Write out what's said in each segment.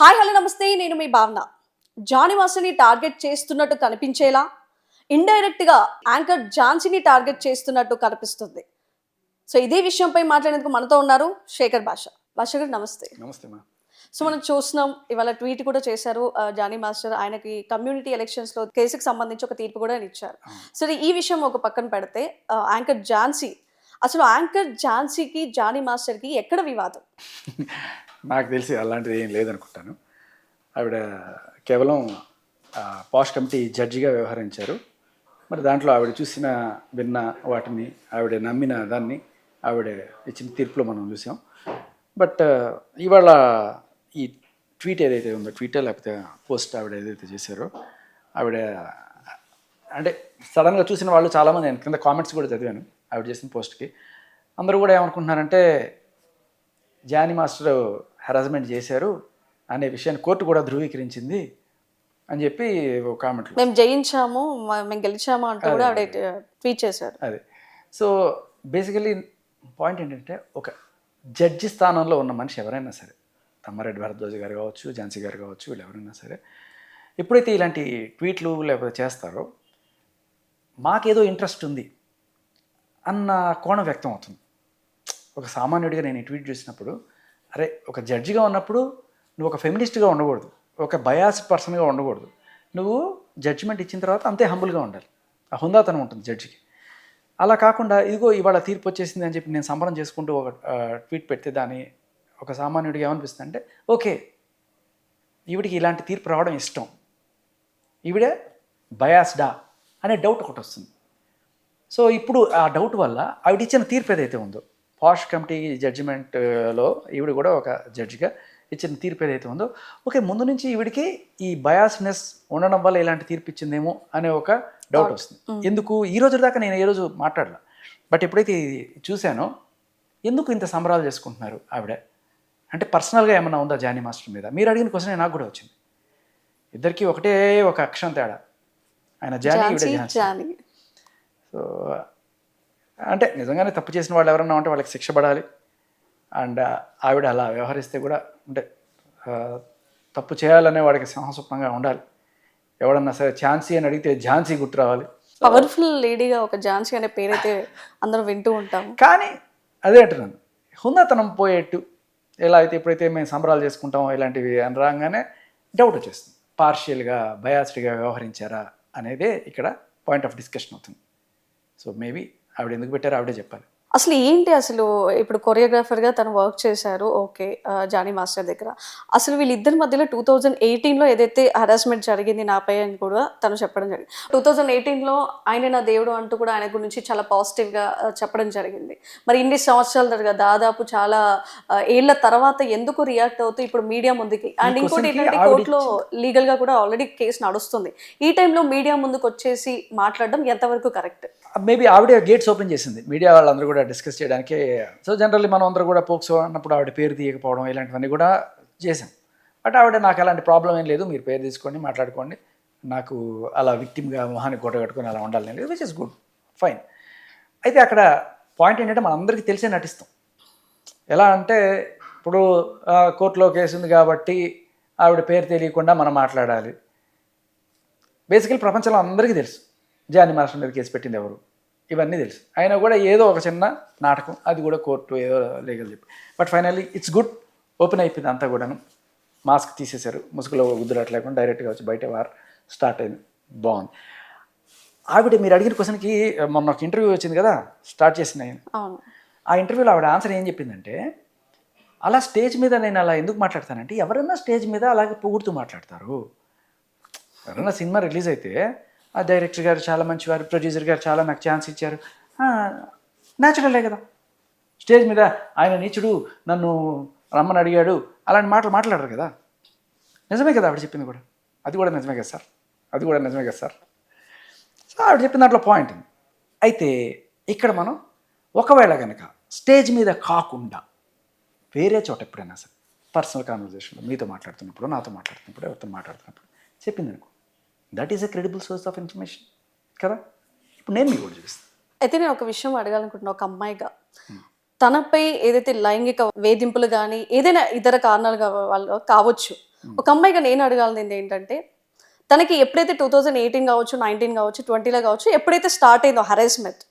Hi hello నమస్తే నేను మీ భావన. జానీ మాస్టర్ని టార్గెట్ చేస్తున్నట్టు కనిపించేలా ఇండైరెక్ట్గా యాంకర్ ఝాన్సీని టార్గెట్ చేస్తున్నట్టు కనిపిస్తుంది. సో ఇదే విషయంపై మాట్లాడేందుకు మనతో ఉన్నారు శేఖర్ భాష. భాష గారు నమస్తే. నమస్తే మా. సో మనం చూస్తున్నాం, ఇవాళ ట్వీట్ కూడా చేశారు జానీ మాస్టర్. ఆయనకి కమ్యూనిటీ ఎలక్షన్స్లో కేసుకు సంబంధించి ఒక తీర్పు కూడా ఇచ్చారు. సరే, ఈ విషయం ఒక పక్కన పెడితే యాంకర్ ఝాన్సీ, అసలు యాంకర్ ఝాన్సీకి జానీ మాస్టర్కి ఎక్కడ వివాదం? నాకు తెలిసి అలాంటిది ఏం లేదనుకుంటాను. ఆవిడ కేవలం పాష్ కమిటీ జడ్జిగా వ్యవహరించారు. మరి దాంట్లో ఆవిడ చూసిన విన్న వాటిని, ఆవిడ నమ్మిన దాన్ని ఆవిడ ఇచ్చిన తీర్పులో మనం చూసాం. బట్ ఇవాళ ఈ ట్వీట్ ఏదైతే ఉందో, ట్వీట్ లేకపోతే పోస్ట్ ఆవిడ ఏదైతే చేశారో, ఆవిడ అంటే సడన్గా చూసిన వాళ్ళు చాలామంది, నేను కింద కామెంట్స్ కూడా చదివాను ఆవిడ చేసిన పోస్ట్కి. అందరూ కూడా ఏమనుకుంటున్నారంటే జానీ మాస్టర్ హెరాస్మెంట్ చేశారు అనే విషయాన్ని కోర్టు కూడా ధృవీకరించింది అని చెప్పి ఒక కామెంట్లు. మేము జయించాము, మేము గెలిచాము అంటూ కూడా ఆవిడ ట్వీట్ చేశారు. అదే. సో బేసికలీ పాయింట్ ఏంటంటే, ఒక జడ్జి స్థానంలో ఉన్న మనిషి ఎవరైనా సరే, తమ్మారెడ్డి భరద్వాజ్ గారు కావచ్చు, ఝాన్సీ గారు కావచ్చు, వీళ్ళు ఎవరైనా సరే, ఎప్పుడైతే ఇలాంటి ట్వీట్లు లేకపోతే చేస్తారో, మాకేదో ఇంట్రెస్ట్ ఉంది అన్న కోణం వ్యక్తం అవుతుంది. ఒక సామాన్యుడిగా నేను ఈ ట్వీట్ చూసినప్పుడు, అరే ఒక జడ్జిగా ఉన్నప్పుడు నువ్వు ఒక ఫెమినిస్ట్గా ఉండకూడదు, ఒక బయాస్డ్ పర్సన్గా ఉండకూడదు. నువ్వు జడ్జిమెంట్ ఇచ్చిన తర్వాత అంతే హంబుల్గా ఉండాలి. ఆ హుందాతనం ఉంటుంది జడ్జికి. అలా కాకుండా ఇదిగో ఇవాళ తీర్పు వచ్చేసింది అని చెప్పి నేను సంబరం చేసుకుంటూ ఒక ట్వీట్ పెడితే దాన్ని ఒక సామాన్యుడిగా ఏమనిపిస్తుంది అంటే, ఓకే ఈవిడికి ఇలాంటి తీర్పు రావడం ఇష్టం, ఈవిడే బయాస్డా అనే డౌట్ ఒకటి వస్తుంది. సో ఇప్పుడు ఆ డౌట్ వల్ల ఆవిడ ఇచ్చిన తీర్పు ఏదైతే ఉందో, పాష్ కమిటీ జడ్జిమెంట్లో ఈవిడ కూడా ఒక జడ్జిగా ఇచ్చిన తీర్పు ఏదైతే ఉందో, ఓకే ముందు నుంచి ఈవిడికి ఈ బయాస్నెస్ ఉండడం వల్ల ఇలాంటి తీర్పు ఇచ్చిందేమో అనే ఒక డౌట్ వస్తుంది. ఎందుకు ఈ రోజు దాకా నేను ఏ రోజు మాట్లాడలా, బట్ ఎప్పుడైతే చూశానో, ఎందుకు ఇంత సంబరాలు చేసుకుంటున్నారు ఆవిడ అంటే, పర్సనల్గా ఏమన్నా ఉందా జానీ మాస్టర్ మీద? మీరు అడిగిన క్వశ్చన్ నాకు కూడా వచ్చింది. ఇద్దరికి ఒకటే ఒక అక్షరం తేడా, ఆయన జానీ, ఈవిడ ఝాన్సీ. సో అంటే నిజంగానే తప్పు చేసిన వాళ్ళు ఎవరన్నా ఉంటే వాళ్ళకి శిక్ష పడాలి. అండ్ ఆవిడ అలా వ్యవహరిస్తే కూడా, అంటే తప్పు చేయాలనే వాడికి సింహస్వప్నంగా ఉండాలి. ఎవడన్నా సరే ఝాన్సీ అని అడిగితే ఝాన్సీ గుర్తు రావాలి. పవర్ఫుల్ లేడీగా ఒక ఝాన్సీ అనే పేరైతే అందరూ వింటూ ఉంటాం. కానీ అదే అంటున్నాను, హుందాతనం పోయేట్టు ఎలా అయితే ఎప్పుడైతే మేము సంబరాలు చేసుకుంటామో ఇలాంటివి అని రాగానే డౌట్ వచ్చేస్తుంది. పార్షియల్గా బయాస్డ్గా వ్యవహరించారా అనేదే ఇక్కడ పాయింట్ ఆఫ్ డిస్కషన్ అవుతుంది. సో మేబీ ఆవిడ ఎందుకు పెట్టారో ఆవిడే చెప్పాలి. అసలు ఏంటి, అసలు ఇప్పుడు కొరియోగ్రాఫర్గా తను వర్క్ చేశారు, ఓకే జానీ మాస్టర్ దగ్గర. అసలు వీళ్ళిద్దరి మధ్యలో 2018లో ఏదైతే హరాస్మెంట్ జరిగింది నాపై అని కూడా తను చెప్పడం జరిగింది. 2018లో ఆయన నా దేవుడు అంటూ కూడా ఆయన గురించి చాలా పాజిటివ్గా చెప్పడం జరిగింది. మరి ఇన్ని సంవత్సరాల తర్వాత, దాదాపు చాలా ఏళ్ల తర్వాత ఎందుకు రియాక్ట్ అవుతూ ఇప్పుడు మీడియా ముందుకి, అండ్ ఇంకోటి ఏంటంటే కోర్టులో లీగల్గా కూడా ఆల్రెడీ కేసు నడుస్తుంది, ఈ టైంలో మీడియా ముందుకు వచ్చేసి మాట్లాడడం ఎంతవరకు కరెక్ట్? మేబీ ఆవిడే గేట్స్ ఓపెన్ చేసింది మీడియా వాళ్ళందరూ కూడా డిస్కస్ చేయడానికి. సో జనరల్లీ మనం అందరూ కూడా పోక్సో అన్నప్పుడు ఆవిడ పేరు తీయకపోవడం ఇలాంటివన్నీ కూడా చేసాం. బట్ ఆవిడ నాకు అలాంటి ప్రాబ్లం ఏం లేదు, మీరు పేరు తీసుకోండి, మాట్లాడుకోండి, నాకు అలా విక్టిమ్గా మొహాన్ని గొడ్డ కట్టుకొని అలా ఉండాలి లేదు, విచ్ ఇస్ గుడ్, ఫైన్. అయితే అక్కడ పాయింట్ ఏంటంటే, మనందరికీ తెలిసే నటిస్తాం. ఎలా అంటే, ఇప్పుడు కోర్టులో కేసు ఉంది కాబట్టి ఆవిడ పేరు తెలియకుండా మనం మాట్లాడాలి. బేసికల్ ప్రపంచంలో అందరికీ తెలుసు జానీ మాస్టర్ మీద కేసు పెట్టింది ఎవరు, ఇవన్నీ తెలుసు. అయినా కూడా ఏదో ఒక చిన్న నాటకం, అది కూడా కోర్టు ఏదో లీగల్ చెప్పి. But finally it's good, open అయిపోయింది అంతా కూడాను. మాస్క్ తీసేశారు, ముసుగులో గుద్దురాట్ లేకుండా డైరెక్ట్గా వచ్చి బయట వార్ స్టార్ట్ అయింది, బాగుంది. ఆవిడ మీరు అడిగిన క్వశ్చన్కి మొన్న ఒక ఇంటర్వ్యూ వచ్చింది కదా, స్టార్ట్ చేసింది ఆయన. ఆ ఇంటర్వ్యూలో ఆవిడ ఆన్సర్ ఏం చెప్పిందంటే, అలా స్టేజ్ మీద నేను అలా ఎందుకు మాట్లాడతానంటే, ఎవరైనా స్టేజ్ మీద అలాగే పొగుడుతూ మాట్లాడతారు. ఎవరైనా సినిమా రిలీజ్ అయితే ఆ డైరెక్టర్ గారు చాలా మంచివారు, ప్రొడ్యూసర్ గారు చాలా నాకు ఛాన్స్ ఇచ్చారు, న్యాచురలే కదా. స్టేజ్ మీద ఆయన నీచుడు, నన్ను రమ్మని అడిగాడు, అలాంటి మాటలు మాట్లాడరు కదా. నిజమే కదా ఆవిడ చెప్పింది కూడా, అది కూడా నిజమే కదా సార్, అది కూడా నిజమే కదా సార్. సో ఆవిడ చెప్పిన దాంట్లో పాయింట్ ఉంది. అయితే ఇక్కడ మనం ఒకవేళ కనుక స్టేజ్ మీద కాకుండా వేరే చోట ఎప్పుడైనా సరే పర్సనల్ కాన్వర్జేషన్లో మీతో మాట్లాడుతున్నప్పుడు, నాతో మాట్లాడుతున్నప్పుడు, ఎవరితో మాట్లాడుతున్నప్పుడు చెప్పింది అనుకో, that is a credible source of information కదా. ఇప్పుడు నేను మీకు కూడా చూపిస్తాను. అయితే నేను ఒక విషయం అడగాలనుకుంటున్నాను, ఒక అమ్మాయిగా తనపై ఏదైతే లైంగిక వేధింపులు కానీ ఏదైనా ఇతర కారణాలు వాళ్ళు కావచ్చు, ఒక అమ్మాయిగా నేను అడగాల్సింది ఏంటంటే, తనకి ఎప్పుడైతే 2018 కావచ్చు, 19 కావచ్చు, 20లో కావచ్చు, ఎప్పుడైతే స్టార్ట్ అయిందో harassment.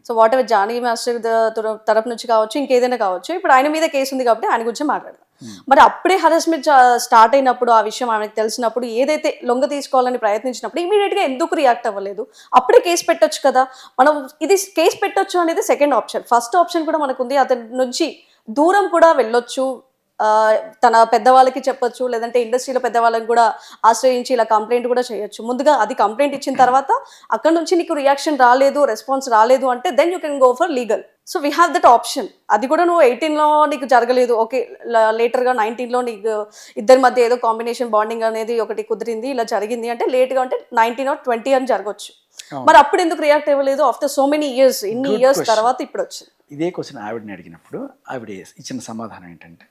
So whatever Jani master తరపు నుంచి కావచ్చు, ఇంకేదైనా కావచ్చు. ఇప్పుడు ఆయన మీద కేసు ఉంది కాబట్టి ఆయన గురించి మాట్లాడదాం. మరి అప్పుడే హరాస్మెంట్ స్టార్ట్ అయినప్పుడు, ఆ విషయం ఆమెకు తెలిసినప్పుడు, ఏదైతే లొంగ తీసుకోవాలని ప్రయత్నించినప్పుడు ఇమీడియట్గా ఎందుకు రియాక్ట్ అవ్వలేదు? అప్పుడే కేసు పెట్టొచ్చు కదా. మనం ఇది కేసు పెట్టొచ్చు అనేది సెకండ్ ఆప్షన్. ఫస్ట్ ఆప్షన్ కూడా మనకుంది, అతని నుంచి దూరం కూడా వెళ్ళొచ్చు. తన పెద్దవాళ్ళకి చెప్పొచ్చు, లేదంటే ఇండస్ట్రీలో పెద్దవాళ్ళకి కూడా ఆశ్రయించి ఇలా కంప్లైంట్ కూడా చేయొచ్చు. ముందుగా అది కంప్లైంట్ ఇచ్చిన తర్వాత అక్కడ నుంచి నీకు రియాక్షన్ రాలేదు, రెస్పాన్స్ రాలేదు అంటే then you can go for legal. So we have that option. అది కూడా నువ్వు 18లో నీకు జరగలేదు, ఓకే, లేటర్గా 19లో నీకు ఇద్దరి మధ్య ఏదో కాంబినేషన్ బాండింగ్ అనేది ఒకటి కుదిరింది, ఇలా జరిగింది అంటే లేట్గా అంటే 19 or 20 అని జరగవచ్చు. మరి అప్పుడు ఎందుకు రియాక్ట్ అవ్వలేదు? ఆఫ్టర్ సో మెనీ ఇయర్స్, ఇన్ని ఇయర్స్ తర్వాత ఇప్పుడు వచ్చింది. ఇదే క్వశ్చన్ ఆవిడని అడిగినప్పుడు ఆవిడ ఇచ్చిన సమాధానం ఏంటంటే,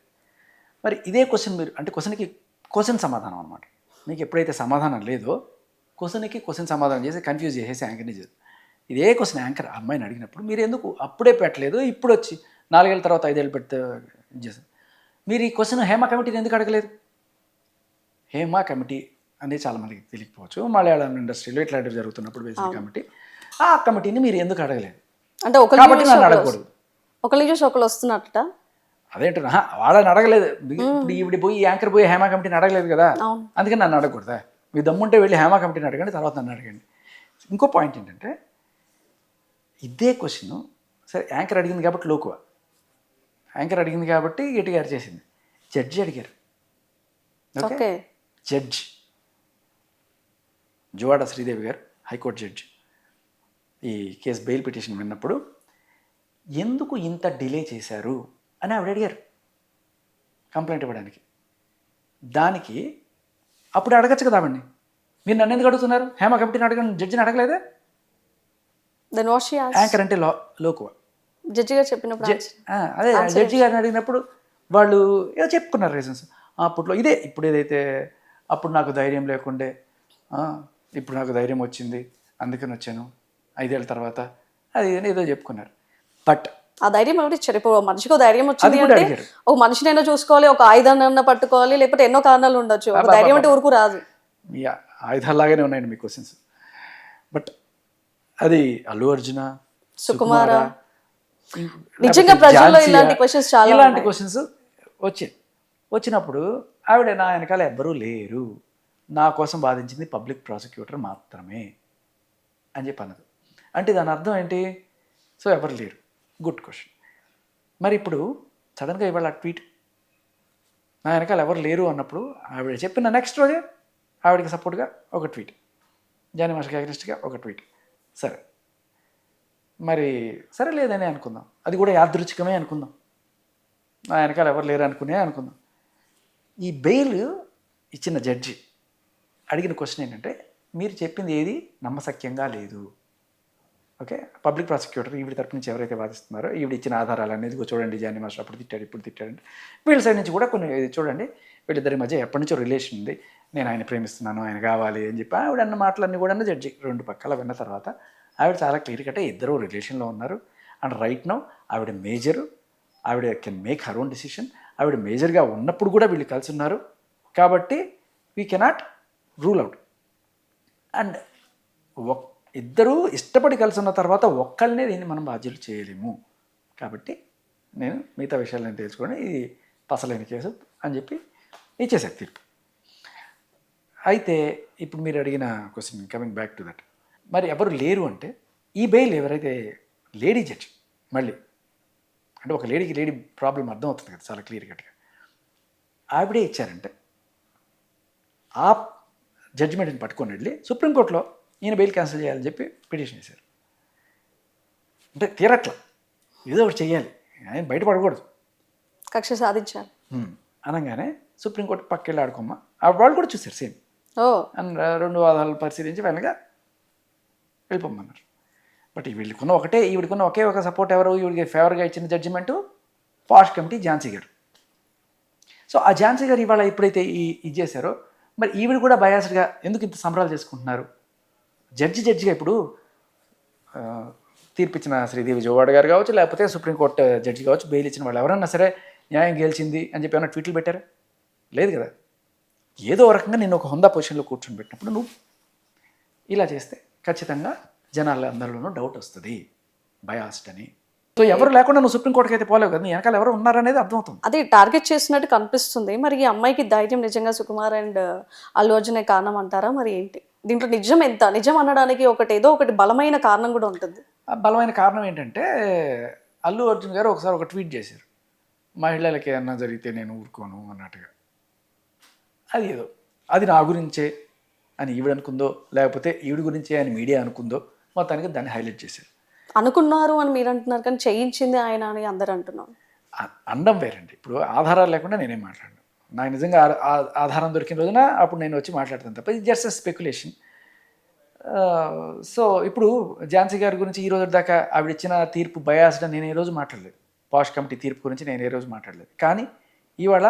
మరి ఇదే క్వశ్చన్ మీరు అంటే క్వశ్చన్ సమాధానం అనమాట. మీకు ఎప్పుడైతే సమాధానం లేదో క్వశ్చన్ సమాధానం చేసి కన్ఫ్యూజ్ చేసేసి యాంకర్ని చేసి ఇదే క్వశ్చన్ యాంకర్ అమ్మాయిని అడిగినప్పుడు మీరు ఎందుకు అప్పుడే పెట్టలేదు, ఇప్పుడు వచ్చి 4 ఏళ్ళ తర్వాత 5 ఏళ్ళు పెడితే చేశారు. మీరు ఈ క్వశ్చన్ హేమ కమిటీని ఎందుకు అడగలేదు? హేమ కమిటీ అనేది చాలామందికి తెలియకపోవచ్చు. మలయాళం ఇండస్ట్రీలో ఇట్లాంటివి జరుగుతున్నప్పుడు వేసిన కమిటీ, ఆ కమిటీని మీరు ఎందుకు అడగలేదు? అంటే కాబట్టి నన్ను అడగకూడదు. ఒకరి నుంచి ఒకరు వస్తున్నట్ట అదేంటున్నా వాళ్ళని అడగలేదు. ఇప్పుడు ఈవిడ పోయి యాంకర్ పోయి హేమ కమిటీని అడగలేదు కదా, అందుకని నన్ను అడగకూడదా? మీ దమ్ముంటే వెళ్ళి హేమ కమిటీని అడగండి, తర్వాత నన్ను అడగండి. ఇంకో పాయింట్ ఏంటంటే, ఇదే క్వశ్చన్ సరే యాంకర్ అడిగింది కాబట్టి లోకువ, యాంకర్ అడిగింది కాబట్టి గట్టి గారు చేసింది, జడ్జి అడిగారు. ఓకే, జడ్జి జువాడ శ్రీదేవి గారు, హైకోర్టు జడ్జి, ఈ కేసు బెయిల్ పిటిషన్ విన్నప్పుడు ఎందుకు ఇంత డిలే చేశారు అని ఆవిడ అడిగారు కంప్లైంట్ ఇవ్వడానికి. దానికి అప్పుడు అడగచ్చు కదా ఆవిడని, మీరు నన్ను ఎందుకు అడుగుతున్నారు, హేమ కమిటీని అడగండి, జడ్జిని అడగలేదే? యాంకర్ అంటే లోకువ. జడ్జి గారు చెప్పినప్పుడు అదే జడ్జి గారిని అడిగినప్పుడు వాళ్ళు ఏదో చెప్పుకున్నారు రీజన్స్. అప్పట్లో ఇదే, ఇప్పుడు ఏదైతే అప్పుడు నాకు ధైర్యం లేకుండే, ఇప్పుడు నాకు ధైర్యం వచ్చింది అందుకని వచ్చాను 5 ఏళ్ళ తర్వాత, అది ఏదో చెప్పుకున్నారు. బట్ ఆ ధైర్యం ఎవరు ఇచ్చారు? ఇప్పుడు మనిషికి ధైర్యం వచ్చింది అంటే ఒక మనిషినైనా చూసుకోవాలి, ఒక ఆయుధాన్ని పట్టుకోవాలి, లేకపోతే ఎన్నో కారణాలు ఉండొచ్చు. ధైర్యం అంటే ఊరుకు రాదు. ఆయుధాలాగానే ఉన్నాయండి మీ క్వశ్చన్స్. బట్ అది అల్లు అర్జున, సుకుమార, నిజంగా ప్రజల్లో ఇలాంటి క్వశ్చన్స్ చాలా, ఇలాంటి క్వశ్చన్స్ వచ్చినప్పుడు ఆవిడ నా వెనకాల ఎవ్వరూ లేరు, నా కోసం బాధించింది పబ్లిక్ ప్రాసిక్యూటర్ మాత్రమే అని చెప్పి అన్నది. అంటే దాని అర్థం ఏంటి? సో ఎవరు లేరు. Good question. మరి ఇప్పుడు సడన్గా ఇవాళ ట్వీట్ నా వెనకాల ఎవరు లేరు అన్నప్పుడు ఆవిడ చెప్పిన నెక్స్ట్ రోజే ఆవిడకి సపోర్ట్గా ఒక ట్వీట్, జానీ మాస్టర్కి అగ్నిస్ట్గా ఒక ట్వీట్. సరే మరి సరే లేదని అనుకుందాం, అది కూడా యాదృచ్ఛికమే అనుకుందాం, నా వెనకాల ఎవరు లేరు అనుకుందాం. ఈ బెయిల్ ఇచ్చిన జడ్జి అడిగిన క్వశ్చన్ ఏంటంటే, మీరు చెప్పింది ఏది నమ్మశక్యంగా లేదు. ఓకే, పబ్లిక్ ప్రాసిక్యూటర్ ఈవిడ తరపు నుంచి ఎవరైతే వాదిస్తున్నారో ఈవిడ ఇచ్చిన ఆధారాలు అనేది చూడండి, జానీ మాస్టర్ అప్పుడు తిట్టాడు ఇప్పుడు తిట్టాడంటే, వీళ్ళ సైడ్ నుంచి కూడా కొన్ని చూడండి, వీళ్ళిద్దరి మధ్య ఎప్పటి నుంచో రిలేషన్ ఉంది, నేను ఆయన ప్రేమిస్తున్నాను, ఆయన కావాలి అని చెప్పి ఆవిడ అన్న మాటలన్నీ కూడా జడ్జి 2 పక్కల విన్న తర్వాత ఆవిడ చాలా క్లియర్ కట్టే ఇద్దరు రిలేషన్లో ఉన్నారు అండ్ రైట్ నౌ ఆవిడ మేజరు, ఆవిడ can make her own decision, ఆవిడ మేజర్గా ఉన్నప్పుడు కూడా వీళ్ళు కలిసి ఉన్నారు కాబట్టి we cannot rule out. And ఇద్దరూ ఇష్టపడి కలిసి ఉన్న తర్వాత ఒక్కళ్ళనే దీన్ని మనం బాధ్యులు చేయలేము కాబట్టి నేను మిగతా విషయాలను తెలుసుకోండి, ఇది పసలేని కేసు అని చెప్పి ఇచ్చేసారు తీర్పు. అయితే ఇప్పుడు మీరు అడిగిన question, coming back to that, మరి ఎవరు లేరు అంటే ఈ బెయిల్ ఎవరైతే లేడీ జడ్జి, మళ్ళీ అంటే ఒక లేడీకి లేడీ ప్రాబ్లం అర్థం అవుతుంది కదా చాలా క్లియర్ కట్గా, ఆవిడే ఇచ్చారంటే ఆ జడ్జిమెంట్ని పట్టుకొని వెళ్ళి సుప్రీంకోర్టులో ఈయన బెయిల్ క్యాన్సిల్ చేయాలని చెప్పి పిటిషన్ వేశారు. అంటే తీరట్లా ఏదో ఒకటి చెయ్యాలి, ఆయన బయటపడకూడదు, కక్ష సాధించాలి అనగానే సుప్రీంకోర్టు పక్కెళ్ళి ఆడుకోమ్మా వాళ్ళు కూడా చూశారు సేమ్. అండ్ 2 వాదాలు పరిశీలించి ఫైనల్గా వెళ్ళిపోమన్నారు. బట్ వీళ్ళకున్న ఈవిడికున్న ఒకే ఒక సపోర్ట్ ఎవరు, ఈవిడికి ఫేవర్గా ఇచ్చిన జడ్జిమెంటు పాష్ కమిటీ ఝాన్సీ గారు. సో ఆ ఝాన్సీ గారు ఇవాళ ఎప్పుడైతే ఇది చేశారో మరి ఈవిడ కూడా బయాస్డ్గా ఎందుకు ఇంత సంబరాలు చేసుకుంటున్నారు? జడ్జిగా ఇప్పుడు తీర్పిచ్చిన శ్రీదేవి జోవాడ గారు కావచ్చు, లేకపోతే సుప్రీంకోర్టు జడ్జి కావచ్చు, బెయిల్ ఇచ్చిన వాళ్ళు ఎవరన్నా సరే న్యాయం గెలిచింది అని చెప్పి ఏమైనా ట్వీట్లు పెట్టారా? లేదు కదా. ఏదో రకంగా నేను ఒక హుందా పొజిషన్లో కూర్చొని పెట్టినప్పుడు నువ్వు ఇలా చేస్తే ఖచ్చితంగా జనాల అందరిలోనూ డౌట్ వస్తుంది బయాస్డ్ అని. సో ఎవరు లేకుండా నువ్వు సుప్రీంకోర్టుకి అయితే పోలేవు కదా, నీ వెనకాల ఎవరు ఉన్నారనేది అర్థమవుతుంది. అది టార్గెట్ చేసినట్టు కనిపిస్తుంది. మరి ఈ అమ్మాయికి ధైర్యం నిజంగా సుకుమార్ అండ్ అల్లు అర్జునే కారణం అంటారా? మరి ఏంటి దీంట్లో నిజం ఎంత? నిజం అనడానికి ఏదో ఒకటి బలమైన కారణం కూడా ఉంటుంది. ఆ బలమైన కారణం ఏంటంటే అల్లు అర్జున్ గారు ఒకసారి ఒక ట్వీట్ చేశారు, మహిళలకి ఏమన్నా జరిగితే నేను ఊరుకోను అన్నట్టుగా. అది నా గురించే అని ఈవిడ అనుకుందో, లేకపోతే ఈవిడ గురించే అని మీడియా అనుకుందో, మొత్తానికి దాన్ని హైలైట్ చేశారు. అనుకున్నారు అని మీరు అంటున్నారు, కానీ చేయించింది ఆయన అని అందరు అంటున్నారు. అండం వేరండి. ఇప్పుడు ఆధారాలు లేకుండా నేనేం మాట్లాడను. నాకు నిజంగా ఆధారం దొరికిన రోజున అప్పుడు నేను వచ్చి మాట్లాడతాను తప్ప ఇది జస్ట్ స్పెక్యులేషన్. సో ఇప్పుడు ఝాన్సీ గారి గురించి ఈ రోజు దాకా ఆవిడ ఇచ్చిన తీర్పు బయాస్డ్ అని నేను ఏ రోజు మాట్లాడలేదు. పాష్ కమిటీ తీర్పు గురించి నేను ఏ రోజు మాట్లాడలేదు. కానీ ఇవాళ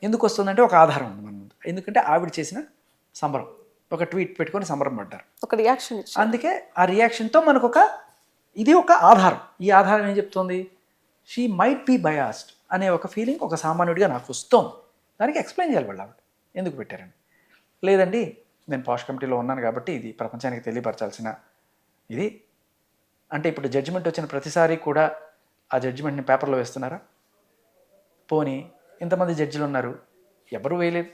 ఎందుకు వస్తుందంటే ఒక ఆధారం ఉంది మన ముందు. ఎందుకంటే ఆవిడ చేసిన సంబరం, ఒక ట్వీట్ పెట్టుకొని సంబరం పడ్డారు, ఒక రియాక్షన్ ఇచ్చి. అందుకే ఆ రియాక్షన్తో మనకు ఇది ఒక ఆధారం. ఈ ఆధారం ఏం చెప్తుంది? షీ మైట్ బీ బయాస్డ్ అనే ఒక ఫీలింగ్ ఒక సామాన్యుడిగా నాకు వస్తుంది. దానికి ఎక్స్ప్లెయిన్ చేయాలి వాళ్ళు ఆవిడ ఎందుకు పెట్టారని. లేదండి నేను పాష్ కమిటీలో ఉన్నాను కాబట్టి ఇది ప్రపంచానికి తెలియపరచాల్సిన ఇది అంటే ఇప్పుడు జడ్జిమెంట్ వచ్చిన ప్రతిసారి కూడా ఆ జడ్జిమెంట్ని పేపర్లో వేస్తున్నారా? పోనీ ఇంతమంది జడ్జిలు ఉన్నారు, ఎవరు వేయలేదు,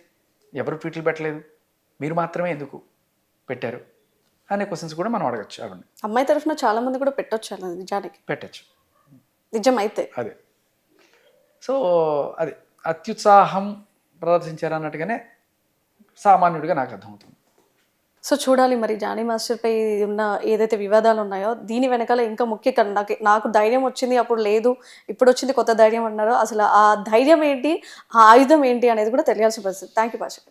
ఎవరు ట్వీట్లు పెట్టలేదు, మీరు మాత్రమే ఎందుకు పెట్టారు అనే క్వశ్చన్స్ కూడా మనం అడగచ్చు. ఆవిడని అమ్మాయి తరఫున చాలా మంది కూడా పెట్టొచ్చు అలా నిజానికి, పెట్టచ్చు నిజం అయితే. అదే సో అది అత్యుత్సాహం ప్రదర్శించారు అన్నట్టుగానే సామాన్యుడిగా నాకు అర్థమవుతుంది. సో చూడాలి మరి జానీ మాస్టర్పై ఉన్న ఏదైతే వివాదాలు ఉన్నాయో దీని వెనకాల ఇంకా ముఖ్య నాకు ధైర్యం వచ్చింది అప్పుడు లేదు, ఇప్పుడు వచ్చింది కొత్త ధైర్యం అన్నారో, అసలు ఆ ధైర్యం ఏంటి, ఆ ఆయుధం ఏంటి అనేది కూడా తెలియాల్సిన పరిస్థితి. థ్యాంక్ యూ భాష.